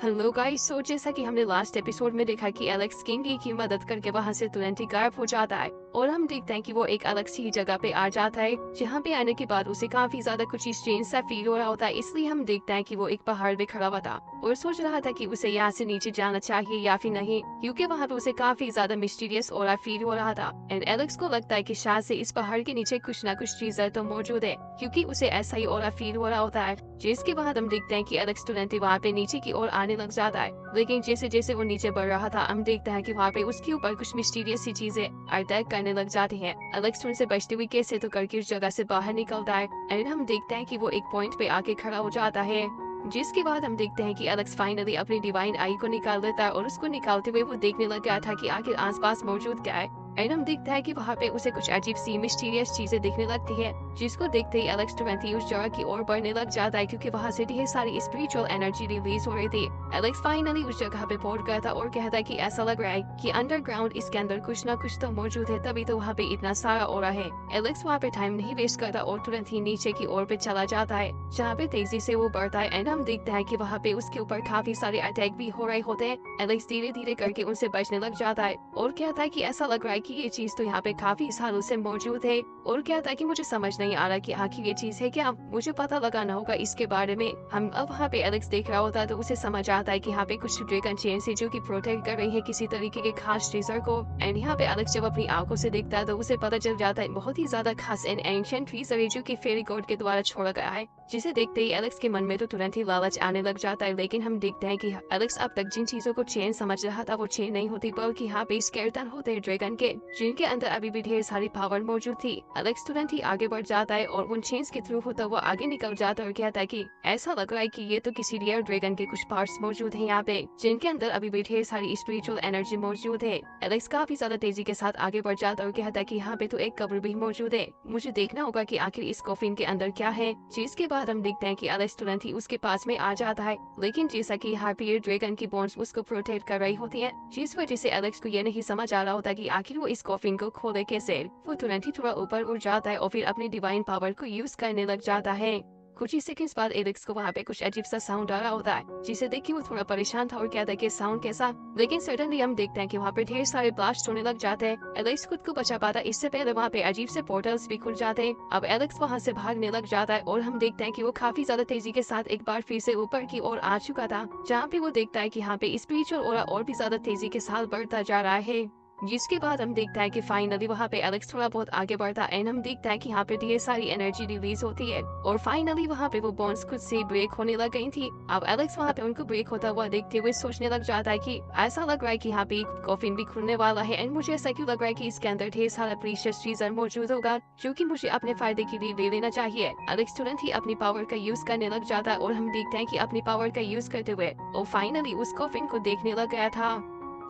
Hello guys, सो जैसा कि हमने लास्ट एपिसोड में देखा कि एलेक्स किंगी की मदद करके वहां से तुरंत ही गायब हो जाता है और हम देखते हैं कि वो एक अलग सी जगह पे आ जाता है जहाँ पे आने के बाद उसे काफी ज्यादा कुछ स्ट्रेंज सा फील हो रहा होता है। इसलिए हम देखते हैं कि वो एक पहाड़ पे खड़ा हुआ था और सोच रहा था कि उसे यहाँ से नीचे जाना चाहिए या फिर नहीं, क्योंकि वहाँ पे उसे काफी ज्यादा मिस्टीरियस और फील हो रहा था। एंड एलेक्स को लगता है कि शायद से इस पहाड़ के नीचे कुछ ना कुछ चीजें तो मौजूद है, क्योंकि उसे ऐसा ही और फील हो रहा होता है। जिसके बाद हम देखते हैं कि एलेक्स तुरंत ही वहाँ पे नीचे की ओर आने लग जाता है, लेकिन जैसे जैसे वो नीचे बढ़ रहा था हम देखते हैं कि वहाँ पे उसके ऊपर कुछ मिस्टीरियस सी चीजें अटैक करने लग जाती हैं। एलेक्स उनसे बचते हुए कैसे तो करके उस जगह से बाहर निकलता है एंड हम देखते हैं कि वो एक पॉइंट पे आके खड़ा हो जाता है। जिसके बाद हम देखते हैं कि एलेक्स फाइनली अपनी डिवाइन आई को निकाल लेता है और उसको निकालते हुए वो देखने लग गया था कि आखिर आसपास मौजूद क्या है। एंड हम देखता है कि वहाँ पे उसे कुछ अजीब सी मिस्टीरियस चीजें दिखने लगती है, जिसको देखते ही एलेक्स तुरंत ही उस जगह की ओर बढ़ने लग जाता है, क्योंकि वहाँ से ढेर सारी स्पिरिचुअल एनर्जी रिलीज हो रही थी। एलेक्स फाइनली उस जगह पे पहुंच गया था और कहता है कि ऐसा लग रहा है कि अंडरग्राउंड इसके अंदर कुछ ना कुछ तो मौजूद है, तभी तो वहाँ पे इतना सारा हो रहा है। एलेक्स वहाँ पे टाइम नहीं वेस्ट करता और तुरंत ही नीचे की ओर पे चला जाता है, जहाँ पे तेजी से वो बढ़ता है। एंड हम देखते हैं कि वहाँ पे उसके ऊपर काफी सारे अटैक भी हो रहे होते हैं। एलेक्स धीरे धीरे करके उनसे बचने लग जाता है और कहता है कि ऐसा लग रहा है कि ये चीज तो यहाँ पे काफी सालों से मौजूद है, और कहता है कि मुझे समझ नहीं आ रहा कि आखिर ये चीज है क्या, मुझे पता लगाना होगा इसके बारे में। हम अब वहाँ पे एलेक्स देख रहा होता है तो उसे समझ आता है कि यहाँ पे कुछ ड्रैगन चेन से जो कि प्रोटेक्ट कर रही है किसी तरीके के खास ट्रेजर को। एंड यहाँ पे एलेक्स जब अपनी आंखों से देखता है तो उसे पता चल जाता है बहुत ही ज्यादा खास एंड एंशिएंट ट्रेजर है जो कि फेरी गॉड के द्वारा छोड़ा गया है। जिसे देखते ही एलेक्स के मन में तो तुरंत ही लालच आने लग जाता है, लेकिन हम देखते हैं कि एलेक्स अब तक जिन चीजों को चेन समझ रहा था वो चेन नहीं होती, बल्कि यहाँ पे स्केलेटन होते हैं ड्रैगन के, जिनके अंदर अभी भी ढेर सारी पावर मौजूद थी। एलेक्स तुरंत ही आगे बढ़ जाता है और उन चेन्स के थ्रू होता हुआ आगे निकल जाता है और कहता है कि ऐसा लग रहा है कि ये तो किसी रियर ड्रैगन के कुछ पार्ट्स मौजूद हैं यहाँ पे, जिनके अंदर अभी भी ढेर सारी स्पिरिचुअल एनर्जी मौजूद है। एलेक्स काफी ज्यादा तेजी के साथ आगे बढ़ जाता है और कहता है कि यहाँ पे तो एक कब्र भी मौजूद है, मुझे देखना होगा कि आखिर इस कॉफिन के अंदर क्या है। जिसके बाद हम देखते हैं कि एलेक्स तुरंत ही उसके पास में आ जाता है, लेकिन जैसा कि यहाँ पे ड्रैगन की बोन्स उसको प्रोटेक्ट कर रही होती है, जिस वजह से एलेक्स को ये नहीं समझ आ रहा होता कि आखिर वो इस कॉफिन को खोले कैसे। वो तुरंत ही थोड़ा ऊपर उड़ जाता है और फिर अपनी डिवाइन पावर को यूज करने लग जाता है। कुछ ही सेकंड्स बाद एलेक्स को वहाँ पे कुछ अजीब सा साउंड आ रहा होता है, जिसे देख के वो थोड़ा परेशान था और कहता है कि साउंड कैसा, लेकिन सडनली हम देखते हैं कि वहाँ पे ढेर सारे ब्लास्ट होने लग जाते हैं। एलेक्स खुद को बचा पाता इससे पहले वहाँ पे अजीब से पोर्टल्स भी खुल जाते हैं। अब एलेक्स वहाँ से भागने लग जाता है और हम देखते हैं कि वो काफी ज्यादा तेजी के साथ एक बार फिर से ऊपर की ओर आ चुका था, जहाँ पे वो देखता है कि यहाँ पे स्पिरिचुअल ऑरा और भी ज्यादा तेजी के साथ बढ़ता जा रहा है। जिसके बाद हम देखता है कि फाइनली वहाँ पे एलेक्स थोड़ा बहुत आगे बढ़ता है एंड हम देखता है कि यहाँ पे ढेर सारी एनर्जी रिलीज होती है और फाइनली वहाँ पे वो बॉन्ड्स खुद से ब्रेक होने लग गई थी। अब एलेक्स वहाँ पे उनको ब्रेक होता हुआ देखते हुए सोचने लग जाता है कि ऐसा लग रहा है कि यहाँ पे एक कॉफिन भी खुलने वाला है एंड मुझे ऐसा क्यों लग रहा है कि इसके अंदर ढेर सारा प्रीशियस ट्रेजर मौजूद होगा, जो कि मुझे अपने फायदे के लिए ले लेना चाहिए। एलेक्स तुरंत ही अपनी पावर का यूज करने लग जाता है और हम देखते हैं कि अपनी पावर का यूज करते हुए वो फाइनली उस कॉफिन को देखने लग गया था,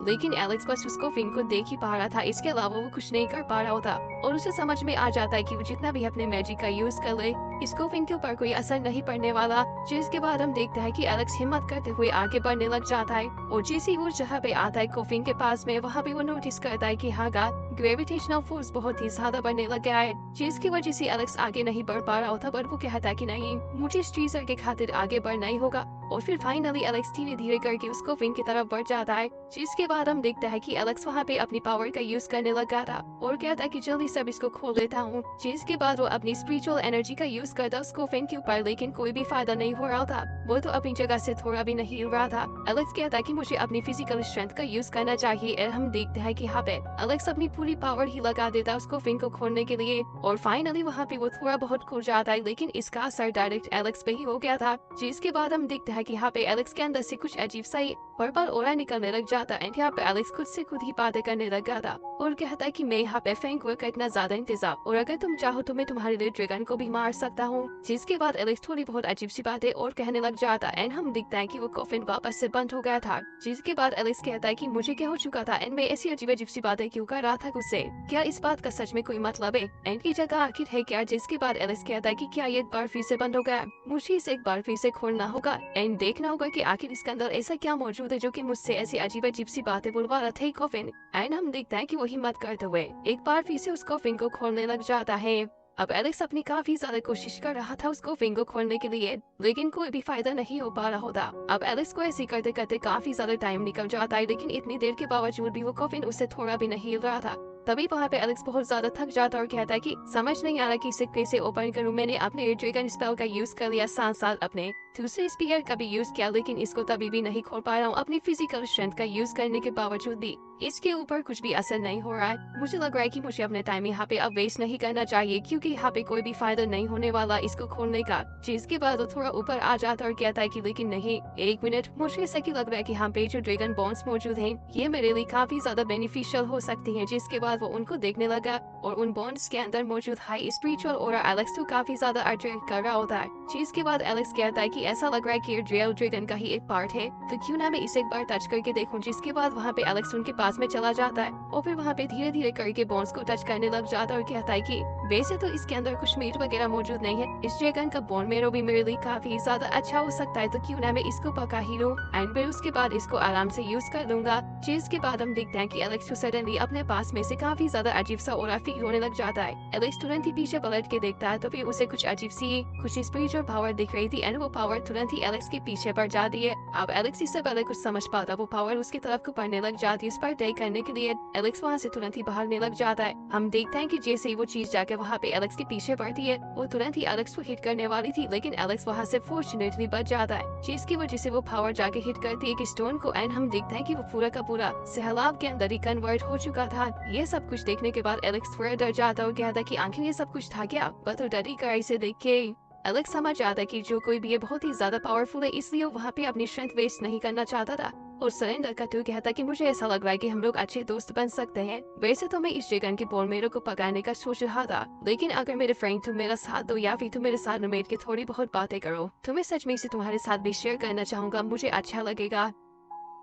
लेकिन एलेक्स बस उसको फिन को देख ही पा रहा था, इसके अलावा वो कुछ नहीं कर पा रहा होता। और उसे समझ में आ जाता है कि वो जितना भी अपने मैजिक का यूज कर ले इसको फिन के ऊपर कोई असर नहीं पड़ने वाला। जिसके बाद हम देखते हैं कि एलेक्स हिम्मत करते हुए आगे बढ़ने लग जाता है और जैसे ही वो जहाँ पे आता है कोफिन के पास में, वहाँ पे वो नोटिस करता है कि हाँ ग्रेविटेशनल फोर्स बहुत ही ज्यादा बढ़ने लग गया है, जिसकी वजह से एलेक्स आगे नहीं बढ़ पा रहा होता। पर वो कहता है कि नहीं, मुझे इस ट्रेजर के खातिर आगे बढ़ना ही होगा। और फिर फाइनली एलेक्स धीरे धीरे करके उस कोफिन की तरफ बढ़ जाता है, जिसके बाद हम देखते हैं कि एलेक्स वहाँ पे अपनी पावर का यूज करने लगा था और कहता है कि जल्दी से इसको खोल लेता हूँ। जिसके बाद वो अपनी स्पिरिचुअल एनर्जी का यूज करता उस कोफिन के ऊपर, लेकिन कोई भी फायदा नहीं हो रहा था, वो तो अपनी जगह से थोड़ा भी नहीं हिल रहा था। एलेक्स कहता है कि मुझे अपनी फिजिकल स्ट्रेंथ का यूज करना चाहिए और हम देखते हैं कि यहाँ पे एलेक्स अपनी पूरी पावर ही लगा देता है उस कोफिन को खोलने के लिए और फाइनली वहाँ पे वो थोड़ा बहुत खुल जाता है, लेकिन इसका असर डायरेक्ट एलेक्स पे ही हो गया था। जिसके बाद हम देखते हैं कि यहाँ पे एलेक्स के अंदर से कुछ अजीब सा पर्पल ऑरा निकलने लग जाता है। यहाँ पे एलेक्स खुद से खुद ही बातें करने लगा था और कहता है कि मैं यहाँ पे फैंकवर का इतना ज्यादा इंतजाम, और अगर तुम चाहो तो मैं तुम्हारे लिए ड्रैगन को भी मार सकता हूँ। जिसके बाद एलेक्स थोड़ी बहुत अजीब सी बातें और कहने लग जाता है एंड हम दिखता है कि वो कॉफिन वापस से बंद हो गया था। जिसके बाद एलेक्स कहता है कि मुझे क्या हो चुका था एंड मैं ऐसी अजीब अजीब सी बातें क्यों कर रहा था उससे, क्या इस बात का सच में कोई मतलब है एंड की जगह आखिर है क्या। जिसके बाद एलेक्स कहता है कि क्या ये एक बार फिर से बंद हो गया, मुझे इसे एक बार फिर से खोलना होगा एंड देखना होगा कि आखिर इसके अंदर ऐसा क्या मौजूद है जो कि मुझसे ऐसी अजीब अजीब सी बातें बुलवा रहा था कॉफिन। एंड हम देखते हैं कि वो हिम्मत करते हुए एक बार फिर से उस कॉफिन को खोलने लग जाता है। अब एलेक्स अपनी काफी ज्यादा कोशिश कर रहा था उसको फिंगर खोलने के लिए, लेकिन कोई भी फायदा नहीं हो पा रहा होता। अब एलेक्स को ऐसे करते करते काफी ज्यादा टाइम निकल जाता है, लेकिन इतनी देर के बावजूद भी वो कॉफिन उससे थोड़ा भी नहीं हिल रहा था। तभी वहाँ पे एलेक्स बहुत ज्यादा थक जाता और कहता है कि समझ नहीं आ रहा कि इसे कैसे ओपन करूं। मैंने अपने ड्रैगन स्पेल का यूज कर लिया, साथ साथ अपने दूसरे स्पीकर का भी यूज किया, लेकिन इसको तभी भी नहीं खोल पा रहा हूँ। अपनी फिजिकल स्ट्रेंथ का यूज करने के बावजूद भी इसके ऊपर कुछ भी असर नहीं हो रहा है। मुझे लग रहा है कि मुझे अपने टाइम यहाँ पे अब वेस्ट नहीं करना चाहिए, क्योंकि यहाँ पे कोई भी फायदा नहीं होने वाला इसको खोलने का। जिसके बाद वो थोड़ा ऊपर आ जाता और कहता है कि लेकिन नहीं, एक मिनट, मुझे ऐसा क्यों लग रहा है कि यहाँ पे जो ड्रैगन बॉन्स मौजूद हैं ये मेरे लिए काफी ज्यादा बेनिफिशियल हो सकती हैं। जिसके बाद वो उनको देखने लगा और उन बॉन्ड्स के अंदर मौजूद हाई स्पिरिचुअल और एलेक्स को काफी ज्यादा अट्रैक्ट कर रहा होता है। जिसके बाद एलेक्स कहता है कि ऐसा लग रहा है कि रियल ड्रैगन का ही एक पार्ट है, तो क्यों ना मैं इसे एक बार टच करके देखूं। जिसके बाद वहाँ पे एलेक्स उनके पास में चला जाता है और फिर वहाँ पे धीरे धीरे करके बॉन्स को टच करने लग जाता है और कहता है कि वैसे तो इसके अंदर कुछ मीट वगैरह मौजूद नहीं है, इस ड्रैगन का बोन मेरो भी मेरे लिए काफी ज्यादा अच्छा हो सकता है, तो क्यों ना मैं इसको पका ही लूं एंड फिर उसके बाद इसको आराम से यूज कर लूंगा। जिसके बाद हम देखते हैं कि एलेक्स को सडनली अपने पास में से काफी ज्यादा अजीब सा ऑरा फील होने लग जाता है। एलेक्स तुरंत ही पीछे पलट के देखता है तो फिर उसे कुछ अजीब सी कुछ स्पिरिचुअल पावर दिख रही थी एंड वो पावर तुरंत ही एलेक्स के पीछे पड़ जाती है। अब एलेक्स इससे पहले कुछ समझ पाता वो पावर उसकी तरफ को पड़ने लग जाती है। इस पर अटैक करने के लिए एलेक्स वहाँ से तुरंत ही भागने लग जाता है। हम देखते हैं कि जैसे ही वो चीज जाके वहाँ पे एलेक्स के पीछे पड़ती है, वो तुरंत ही एलेक्स को हिट करने वाली थी, लेकिन एलेक्स वहाँ से फॉर्चुनेटली बच जाता है, जिसकी वजह से वो पावर जाके हिट करती है एक स्टोन को एंड हम देखते हैं कि वो पूरा का पूरा सैलाब के अंदर ही कन्वर्ट हो चुका था। ये सब कुछ देखने के बाद एलेक्स थोड़ा डर जाता और कहता कि आखिर ये सब कुछ था क्या, पर तो डरी कर इसे देख के एलेक्स समझ आता है कि जो कोई भी ये बहुत ही ज्यादा पावरफुल है, इसलिए वो वहाँ पे अपनी स्ट्रेंथ वेस्ट नहीं करना चाहता था और सरेंडर करते हुए कहता कि मुझे ऐसा लग रहा है कि हम लोग अच्छे दोस्त बन सकते हैं। वैसे तो मैं इस ड्रैगन के बोन मेरो को पकाने का सोच रहा था, लेकिन अगर मेरे फ्रेंड तुम मेरा साथ दो या फिर तुम मेरे साथ रूममेट के थोड़ी बहुत बातें करो तो मैं सच में इसे तुम्हारे साथ भी शेयर करना चाहूंगा, मुझे अच्छा लगेगा।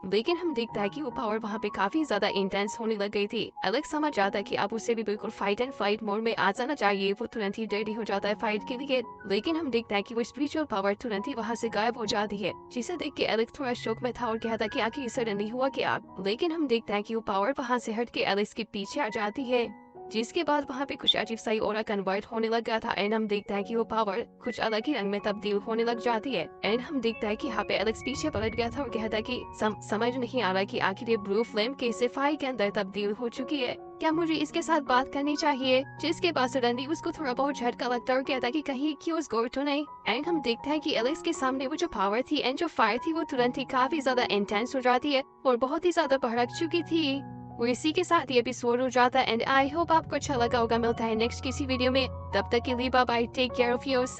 लेकिन हम देखता है कि वो पावर वहाँ पे काफी ज्यादा इंटेंस होने लग गई थी। एलेक्स समझ जाता है कि अब उसे भी बिल्कुल फाइट एंड फाइट मोड में आ जाना चाहिए। वो तुरंत ही रेडी हो जाता है फाइट के लिए, लेकिन हम देखता है कि वो स्पिरिचुअल पावर तुरंत ही वहाँ से गायब हो जाती है, जिसे देख के एलेक्स थोड़ा शौक में था और कहता कि आखिर सडनली हुआ क्या। लेकिन हम देखता है कि वो पावर वहाँ से हट के एलेक्स के पीछे आ जाती है, जिसके बाद वहाँ पे कुछ अजीब सा ऑरा कन्वर्ट होने लग गया था एंड हम देखता है कि वो पावर कुछ अलग ही रंग में तब्दील होने लग जाती है एंड हम देखता है कि यहाँ पे एलेक्स पीछे पलट गया था और कहता है कि समझ नहीं आ रहा कि आखिर ये ब्लू फ्लेम कैसे फायर के अंदर तब्दील हो चुकी है, क्या मुझे इसके साथ बात करनी चाहिए। जिसके बाद सडनली उसको थोड़ा बहुत झटका लगता है और कहता है कि कहीं क्यूज गोर तो नहीं एंड हम देखते हैं कि एलेक्स के सामने वो जो पावर थी एंड जो फायर थी वो तुरंत ही काफी ज्यादा इंटेंस हो जाती है और बहुत ही ज्यादा भड़क चुकी थी। और इसी के साथ ये एपिसोड हो जाता है एंड आई होप आपको अच्छा लगा होगा। मिलता है नेक्स्ट किसी वीडियो में, तब तक के लिए bye bye, take care of yourself.